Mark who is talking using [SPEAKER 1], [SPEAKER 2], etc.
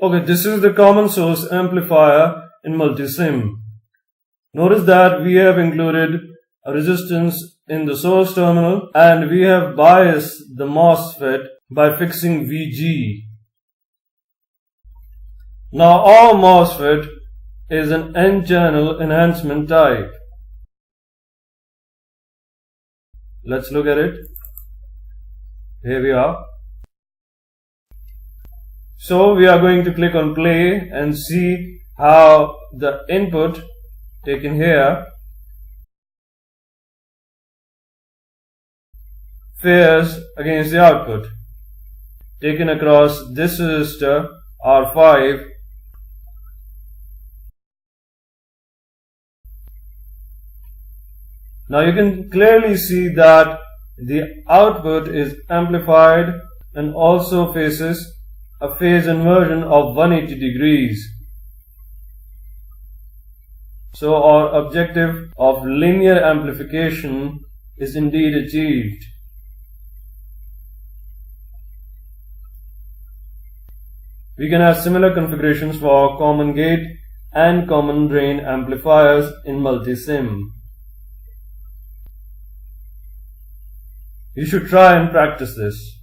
[SPEAKER 1] Okay, this is the common source amplifier in multisim. Notice that we have included a resistance in the source terminal and we have biased the MOSFET by fixing VG. Now our MOSFET is an N-channel enhancement type. Let's look at it. Here we are. So we are going to click on play and see how the input taken here fares against the output taken across this resistor R5. Now you can clearly see that the output is amplified and also faces a phase inversion of 180 degrees. So our objective of linear amplification is indeed achieved. We can have similar configurations for common gate and common drain amplifiers in multisim. You should try and practice this.